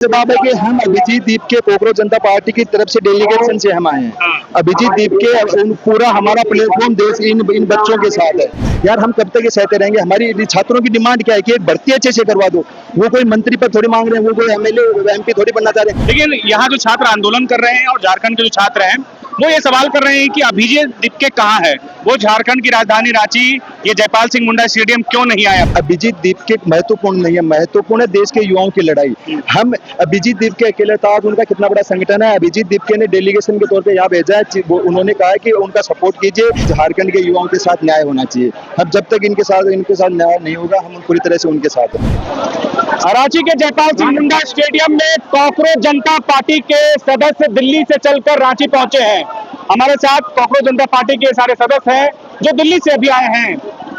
जवाब है कि हम अभिजीत दीप के कोकरोच जनता पार्टी की तरफ से डेलीगेशन से हम आए हैं। अभिजीत दीप के पूरा हमारा प्लेटफॉर्म देश इन बच्चों के साथ है। यार हम कब तक ये सहते रहेंगे? हमारी छात्रों की डिमांड क्या है कि एक भर्ती अच्छे से करवा दो। वो कोई मंत्री पर थोड़ी मांग रहे हैं, वो कोई एमएलए एमपी थोड़ी बनना चाह रहे हैं। लेकिन यहाँ जो छात्र आंदोलन कर रहे हैं और झारखंड के जो छात्र हैं वो ये सवाल कर रहे हैं कि अभिजीत दीपके कहाँ है? वो झारखंड की राजधानी रांची ये जयपाल सिंह मुंडा स्टेडियम क्यों नहीं आया? अभिजीत दीपके महत्वपूर्ण नहीं है, महत्वपूर्ण है देश के युवाओं की लड़ाई। हम अभिजीत दीपके अकेले था, आज उनका कितना बड़ा संगठन है। अभिजीत दीपके ने डेलीगेशन के तौर पे यहाँ भेजा है। उन्होंने कहा है कि उनका सपोर्ट कीजिए, झारखंड के युवाओं के साथ न्याय होना चाहिए। अब जब तक इनके साथ न्याय नहीं होगा, हम पूरी तरह से उनके साथ हैं। रांची के जयपाल सिंह मुंडा स्टेडियम में कॉकरोच जनता पार्टी के सदस्य दिल्ली से चलकर रांची पहुंचे हैं। हमारे साथ कॉकरोच जनता पार्टी के सारे सदस्य हैं जो दिल्ली से अभी आए हैं।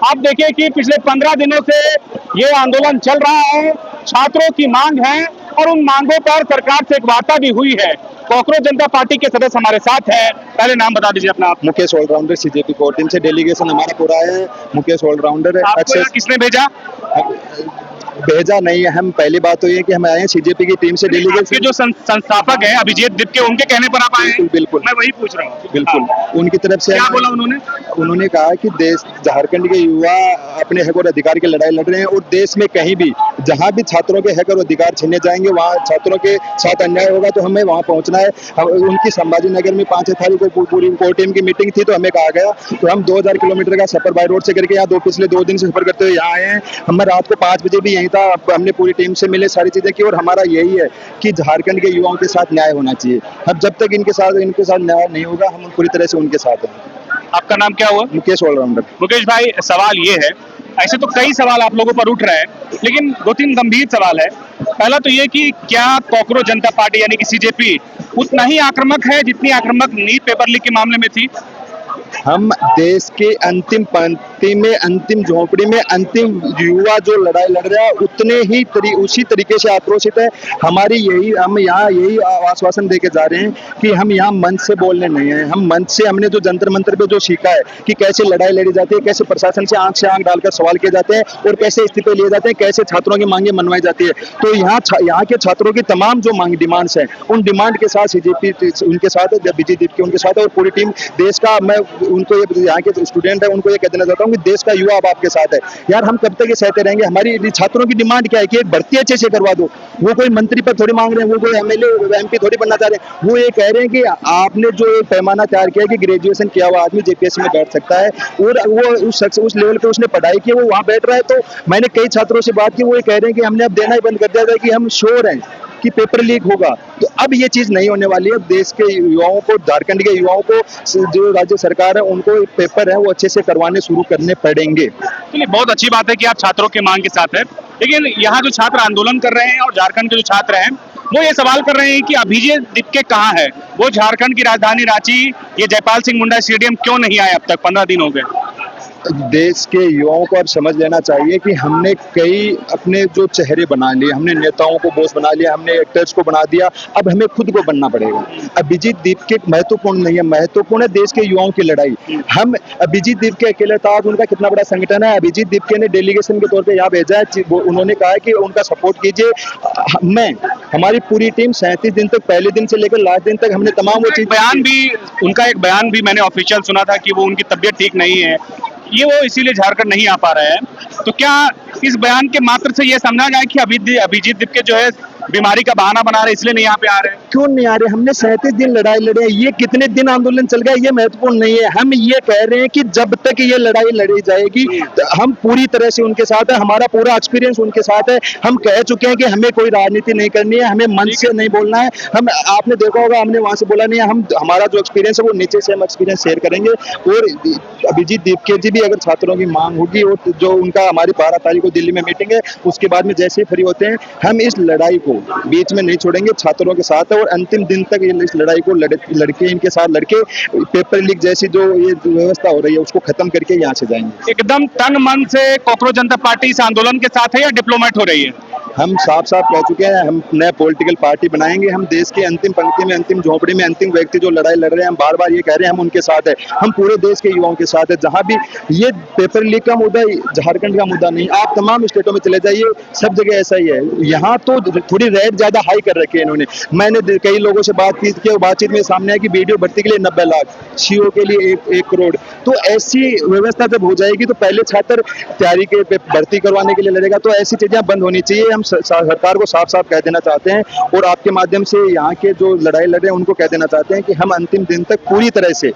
आप देखिए कि पिछले 15 दिनों से ये आंदोलन चल रहा है, छात्रों की मांग है और उन मांगों पर सरकार से एक वार्ता भी हुई है। कॉकरोच जनता पार्टी के सदस्य हमारे साथ हैं। पहले नाम बता दीजिए अपना। Mukesh allrounder, CJP core team से डेलीगेशन हमारा पूरा है। मुकेश ऑलराउंडर है। आपको किसने भेजा? भेजा नहीं है, हम पहली बात तो ये कि हम आए हैं सीजेपी की टीम से डेलीगेशन। जो संस्थापक है अभिजीत दीपके, उनके कहने पर आप आए हैं? बिल्कुल मैं वही पूछ रहा हूँ। बिल्कुल उनकी तरफ से। क्या बोला उन्होंने? उन्होंने कहा कि देश झारखंड के युवा अपने हक और अधिकार की लड़ाई लड़ रहे हैं और देश में कहीं भी जहां भी छात्रों के हक और अधिकार छीने जाएंगे, वहां छात्रों के साथ अन्याय होगा तो हमें वहां पहुंचना है। उनकी संभाजी नगर में 5 तारीख को पूरी कोर टीम की मीटिंग थी तो हमें कहा गया, तो हम 2000 किलोमीटर का सफर बाय रोड से करके यहाँ पिछले 2 दिन से सफर करते हुए यहाँ आए हैं। हम रात को 5 बजे भी यहीं था, हमने पूरी टीम से मिले, सारी चीजें की और हमारा यही है कि झारखंड के युवाओं के साथ न्याय होना चाहिए। अब जब तक इनके साथ न्याय नहीं होगा, हम पूरी तरह से उनके साथ हैं। आपका नाम क्या हुआ? मुकेश ऑलराउंडर। मुकेश भाई, सवाल ये है, ऐसे तो कई सवाल आप लोगों पर उठ रहे हैं, लेकिन 2-3 गंभीर सवाल है। पहला तो ये कि क्या कॉकरोच जनता पार्टी यानी कि सीजेपी उतना ही आक्रामक है जितनी आक्रामक नीट पेपर लीक के मामले में थी? हम देश के अंतिम पंक्ति में, अंतिम झोपड़ी में, अंतिम युवा जो लड़ाई लड़ रहा है उतने ही उसी तरीके से आक्रोशित है। हमारी हम यहाँ यही आश्वासन देके जा रहे हैं कि हम यहाँ मंच से बोलने नहीं है। हम मंच से हमने जो जंतर मंतर पे जो सीखा है कि कैसे लड़ाई लड़ी जाती है, कैसे प्रशासन से आंख डालकर सवाल किए जाते हैं और कैसे इस्तीफे लिए जाते हैं, कैसे छात्रों की मांगे मनवाई जाती है। तो यहाँ के छात्रों की तमाम जो मांग डिमांड्स है, उन डिमांड के साथ सीजेपी उनके साथ है, अभिजीत दीपके उनके साथ है और पूरी टीम देश का, मैं उनको ये यहाँ के स्टूडेंट है उनको ये कह देना चाहता हूँ कि देश का युवा अब आपके साथ है। यार हम कब तक ये सहते रहेंगे? हमारी छात्रों की डिमांड क्या है कि एक भर्ती अच्छे से करवा दो। वो कोई मंत्री पर थोड़ी मांग रहे हैं, वो कोई एमएलए एमपी थोड़ी बनना चाह रहे हैं। वो ये कह रहे हैं कि आपने जो एक पैमाना तैयार किया कि ग्रेजुएशन किया हुआ आदमी जेपीएससी में बैठ सकता है और वो उस लेवल पे उसने पढ़ाई की, वो वहाँ बैठ रहा है। तो मैंने कई छात्रों से बात की, वो ये कह रहे हैं कि हमने अब देना ही बंद कर दिया था कि हम श्योर हैं कि पेपर लीक होगा। तो अब ये चीज नहीं होने वाली है। देश के युवाओं को, झारखंड के युवाओं को, जो राज्य सरकार है उनको पेपर है वो अच्छे से करवाने शुरू करने पड़ेंगे। चलिए, बहुत अच्छी बात है कि आप छात्रों के मांग के साथ है, लेकिन यहाँ जो छात्र आंदोलन कर रहे हैं और झारखंड के जो छात्र हैं वो ये सवाल कर रहे हैं कि अभिजीत दीपके कहाँ है? वो झारखंड की राजधानी रांची ये जयपाल सिंह मुंडा स्टेडियम क्यों नहीं आए? अब तक 15 दिन हो गए। देश के युवाओं को अब समझ लेना चाहिए कि हमने कई अपने जो चेहरे बना लिए, हमने नेताओं को बॉस बना लिया, हमने एक्टर्स को बना दिया, अब हमें खुद को बनना पड़ेगा। अभिजीत दीपके महत्वपूर्ण नहीं है, महत्वपूर्ण है देश के युवाओं की लड़ाई। हम अभिजीत दीपके अकेले था, आज उनका कितना बड़ा संगठन है। अभिजीत दीपके ने डेलीगेशन के तौर पे यहाँ भेजा है। उन्होंने कहा है कि उनका सपोर्ट कीजिए। हमारी पूरी टीम 37 दिन तक, पहले दिन से लेकर लास्ट दिन तक हमने तमाम वो चीज, उनका एक बयान भी मैंने ऑफिशियल सुना था कि वो उनकी तबीयत ठीक नहीं है, ये वो इसीलिए झारखंड नहीं आ पा रहे हैं। तो क्या इस बयान के मात्र से ये समझा जाए कि अभिजीत दीपके जो है बीमारी का बहाना बना रहे इसलिए नहीं यहाँ पे आ रहे हैं? क्यों नहीं आ रहे? हमने 37 दिन लड़ाई लड़े, ये कितने दिन आंदोलन चल गया ये महत्वपूर्ण नहीं है। हम ये कह रहे हैं कि जब तक ये लड़ाई लड़ी जाएगी तो हम पूरी तरह से उनके साथ है। हमारा पूरा एक्सपीरियंस उनके साथ है। हम कह चुके हैं कि हमें कोई राजनीति नहीं करनी है, हमें मन से नहीं बोलना है। हम, आपने देखा होगा, हमने वहां से बोला नहीं है। हम, हमारा जो एक्सपीरियंस है वो नीचे से हम एक्सपीरियंस शेयर करेंगे। और अभिजीत दीपके जी भी अगर छात्रों की मांग होगी और जो उनका हमारी 12 तारीख को दिल्ली में मीटिंग है, उसके बाद में जैसे ही फ्री होते हैं हम इस लड़ाई को बीच में नहीं छोड़ेंगे, छात्रों के साथ है और अंतिम दिन तक इस लड़ाई को लड़के इनके साथ लड़के पेपर लीक जैसी जो ये व्यवस्था हो रही है उसको खत्म करके यहाँ से जाएंगे। एकदम तन मन से कॉकरोच जनता पार्टी इस आंदोलन के साथ है या डिप्लोमेट हो रही है? हम साफ साफ कह चुके हैं, हम नए पॉलिटिकल पार्टी बनाएंगे, हम देश की अंतिम पंक्ति में, अंतिम झोपड़ी में, अंतिम व्यक्ति जो लड़ाई लड़ रहे हैं, हम बार बार ये कह रहे हैं, हम उनके साथ है, हम पूरे देश के युवाओं के साथ है। जहां भी ये पेपर लीक का मुद्दा झारखंड का मुद्दा नहीं, आप तमाम स्टेटों में चले जाइए, सब जगह ऐसा ही है। यहाँ तो थोड़ी रेट ज्यादा हाई कर रखी है इन्होंने। मैंने कई लोगों से बातचीत की, बातचीत में सामने आया कि वीडियो भर्ती के लिए 90 लाख, सीओ के लिए 1 करोड़। तो ऐसी व्यवस्था जब हो जाएगी तो पहले छात्र तैयारी के भर्ती करवाने के लिए लड़ेगा, तो ऐसी चीजें बंद होनी चाहिए। हम सरकार को साफ साफ कह देना चाहते हैं और आपके माध्यम से यहाँ के जो लड़ाई लड़ रहे हैं उनको कह देना चाहते हैं कि हम अंतिम दिन तक पूरी तरह से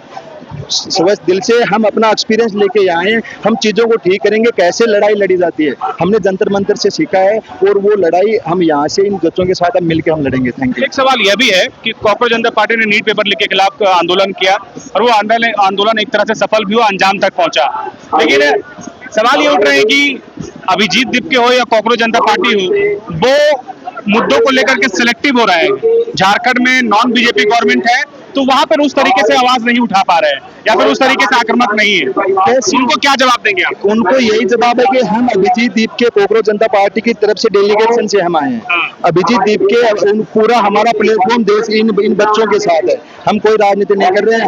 स्वस्थ दिल से हम अपना एक्सपीरियंस लेके आए हैं, हम चीजों को ठीक करेंगे, कैसे लड़ाई लड़ी जाती है हमने जंतर मंतर से सीखा है और वो लड़ाई हम यहाँ से इन बच्चों के साथ अब मिलकर हम लड़ेंगे। Thank you. एक सवाल यह भी है कि कॉकरोच जनता पार्टी ने नीट पेपर लीक के खिलाफ आंदोलन किया और वो आंदोलन एक तरह से सफल भी हुआ, अंजाम तक पहुंचा, लेकिन सवाल ये उठ रहे हैं कि अभिजीत दीपके हो या कॉकरोच जनता पार्टी हो, वो मुद्दों को लेकर के सिलेक्टिव हो रहे हैं। झारखंड में नॉन बीजेपी गवर्नमेंट है तो वहां पर उस तरीके से आवाज नहीं उठा पा रहे हैं या फिर उस तरीके से आक्रामक नहीं है, उनको क्या जवाब देंगे आप? उनको यही जवाब है कि हम अभिजीत दीपके कॉकरोच जनता पार्टी की तरफ से डेलीगेशन से हम आए हैं। अभिजीत दीपके पूरा हमारा प्लेटफॉर्म देश इन बच्चों के साथ है, हम कोई राजनीति नहीं कर रहे हैं,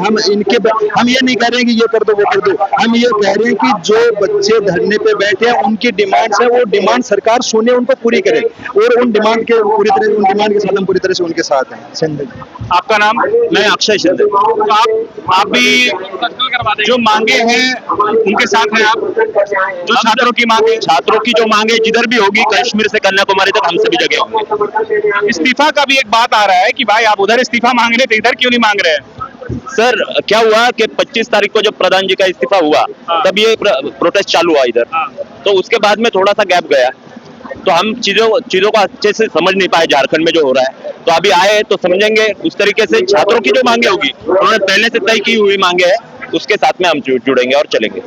हम ये नहीं कह रहे हैं कि ये कर दो वो कर दो, हम ये कह रहे हैं कि जो बच्चे धरने पे बैठे हैं उनकी डिमांड्स है, वो डिमांड सरकार सुने, उनको पूरी करे और उन डिमांड के साथ हम पूरी तरह से उनके साथ हैं। संजय, आपका नाम? मैं अक्षय शिंदे। तो आप भी जो मांगे हैं उनके साथ हैं आप? जो छात्रों की मांगे, छात्रों की जो मांगे जिधर भी होगी, कश्मीर से कन्याकुमारी तक हम सभी जगह होंगे। इस्तीफा का भी एक बात आ रहा है कि भाई आप उधर इस्तीफा मांग रहे थे, इधर क्यों नहीं मांग रहे हैं? सर क्या हुआ कि 25 तारीख को जब प्रधान जी का इस्तीफा हुआ तब ये प्रोटेस्ट चालू हुआ इधर, तो उसके बाद में थोड़ा सा गैप गया, तो हम चीजों को अच्छे से समझ नहीं पाए झारखंड में जो हो रहा है, तो अभी आए तो समझेंगे। उस तरीके से छात्रों की जो मांगे होगी, उन्होंने पहले से तय की हुई मांगे है, उसके साथ में हम जुड़ेंगे और चलेंगे।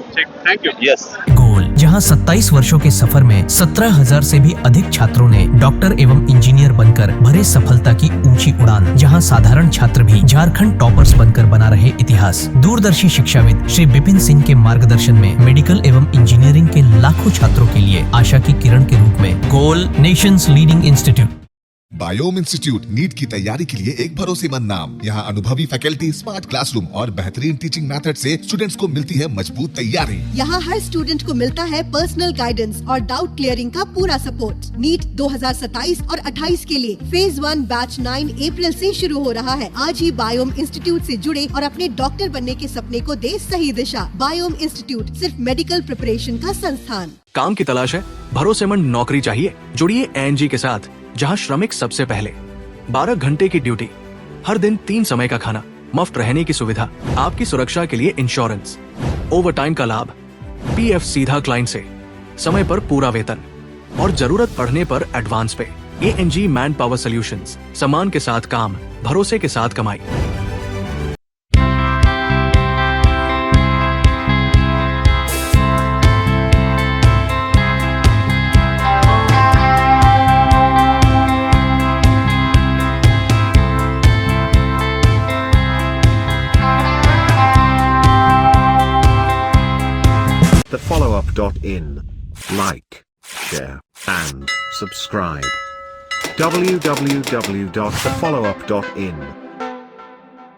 Thank you. यस। गोल, जहां 27 वर्षों के सफर में 17,000 से भी अधिक छात्रों ने डॉक्टर एवं इंजीनियर बनकर भरे सफलता की ऊंची उड़ान, जहां साधारण छात्र भी झारखंड टॉपर्स बनकर बना रहे इतिहास। दूरदर्शी शिक्षाविद श्री विपिन सिंह के मार्गदर्शन में मेडिकल एवं इंजीनियरिंग के लाखों छात्रों के लिए आशा की किरण के रूप में Goal, nation's leading institute. Biome institute NEET की तैयारी के लिए एक भरोसेमंद नाम। यहाँ अनुभवी फैकल्टी, स्मार्ट क्लासरूम और बेहतरीन टीचिंग मेथड से स्टूडेंट्स को मिलती है मजबूत तैयारी। यहाँ हर स्टूडेंट को मिलता है पर्सनल गाइडेंस और डाउट क्लियरिंग का पूरा सपोर्ट। नीट 2027 और 28 के लिए फेज 1 बैच 9 अप्रैल से शुरू हो रहा है। आज ही बायोम इंस्टीट्यूट से जुड़े और अपने डॉक्टर बनने के सपने को दे सही दिशा। बायोम इंस्टीट्यूट सिर्फ मेडिकल प्रिपरेशन का संस्थान। काम की तलाश है, भरोसेमंद नौकरी चाहिए? जुड़िए एनजी के साथ, जहां श्रमिक सबसे पहले। 12 घंटे की ड्यूटी, हर दिन 3 समय का खाना, मुफ्त रहने की सुविधा, आपकी सुरक्षा के लिए इंश्योरेंस, ओवर टाइम का लाभ, पीएफ सीधा क्लाइंट से, समय पर पूरा वेतन और जरूरत पड़ने पर एडवांस पे। एएनजी मैन पावर सॉल्यूशंस, सम्मान के साथ काम, भरोसे के साथ कमाई। thefollowup.in. Like, share, and subscribe. www.thefollowup.in